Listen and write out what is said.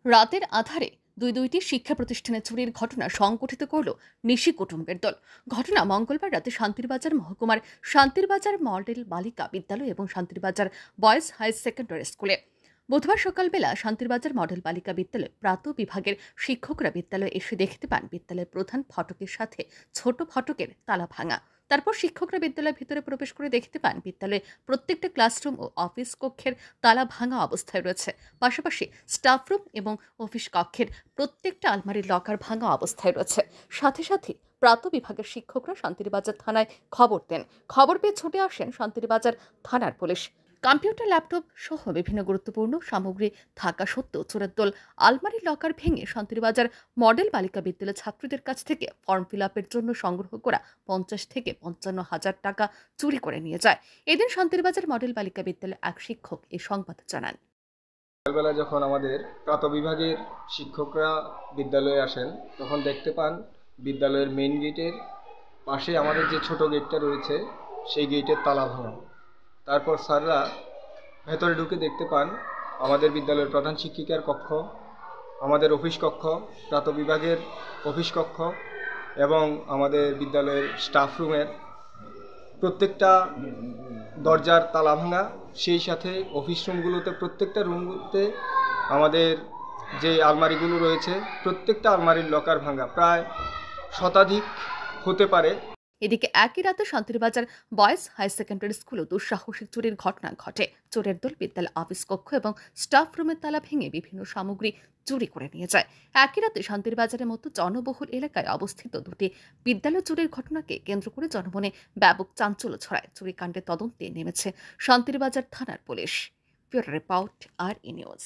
রাতের আধারে দুইটি শিক্ষা প্রতিষ্ঠানে চুরির ঘটনা সংগঠিত করল নিশি কুটুম্বের দল। ঘটনা মঙ্গলবার রাতে শান্তিরবাজার মহকুমার শান্তিরবাজার মডেল বালিকা বিদ্যালয় এবং শান্তিরবাজার বয়েজ হাই সেকেন্ডারি স্কুলে। বুধবার সকালবেলা শান্তিরবাজার মডেল বালিকা বিদ্যালয় প্রাত বিভাগের শিক্ষকরা বিদ্যালয়ে এসে দেখতে পান বিদ্যালয়ের প্রধান ফটকের সাথে ছোট ফটকের তালা ভাঙা। তারপর শিক্ষকরা বিদ্যালয়ের ভিতরে প্রবেশ করে দেখতে পান বিদ্যালয়ে প্রত্যেকটা ক্লাসরুম ও অফিস কক্ষের তালা ভাঙা অবস্থায় রয়েছে। পাশাপাশি স্টাফ রুম এবং অফিস কক্ষের প্রত্যেকটা আলমারির লকার ভাঙা অবস্থায় রয়েছে। সাথে সাথে প্রাত বিভাগের শিক্ষকরা শান্তিরবাজার থানায় খবর দেন। খবর পেয়ে ছুটে আসেন শান্তিরবাজার থানার পুলিশ। কম্পিউটার, ল্যাপটপ সহ বিভিন্ন গুরুত্বপূর্ণ সামগ্রী থাকা সত্ত্বেও চোরের দল আলমারির লকার ভেঙে শান্তিরবাজার মডেল বালিকা বিদ্যালয়ের ছাত্রীদের কাছ থেকে ফর্ম ফিল আপের জন্য সংগ্রহ করা 50 থেকে 55 হাজার টাকা চুরি করে নিয়ে যায়। এদিন শান্তিরবাজার মডেল বালিকা বিদ্যালয়ের এক শিক্ষক এই সংবাদ জানান। সকালবেলা যখন আমাদের প্রাত বিভাগের শিক্ষকরা বিদ্যালয়ে আসেন, তখন দেখতে পান বিদ্যালয়ের মেইন গেটের পাশে আমাদের যে ছোট গেটটা রয়েছে সেই গেটের তালা ভাঙা। তারপর স্যাররা ভেতরে ঢুকে দেখতে পান আমাদের বিদ্যালয়ের প্রধান শিক্ষিকার কক্ষ, আমাদের অফিস কক্ষ, প্রাত বিভাগের অফিস কক্ষ এবং আমাদের বিদ্যালয়ের স্টাফ রুমের প্রত্যেকটা দরজার তালা ভাঙা। সেই সাথে অফিস রুমগুলোতে প্রত্যেকটা রুমগুলোতে আমাদের যে আলমারিগুলো রয়েছে প্রত্যেকটা আলমারির লকার ভাঙা, প্রায় শতাধিক হতে পারে। এদিকে একই রাতে শান্তিরবাজার বয়েজ হাই সেকেন্ডারি স্কুলেও দুঃসাহসিক চুরির ঘটনা ঘটে। চোরের দল বিদ্যালয় অফিস কক্ষ এবং স্টাফ রুমের তালা ভেঙে বিভিন্ন সামগ্রী চুরি করে নিয়ে যায়। একই রাতে শান্তিরবাজারের মতো জনবহুল এলাকায় অবস্থিত দুটি বিদ্যালয় চুরির ঘটনাকে কেন্দ্র করে জনমনে ব্যাপক চাঞ্চল্য ছড়ায়। চুরিকাণ্ডের তদন্তে নেমেছে শান্তিরবাজার থানার police. Bureau report, RE news.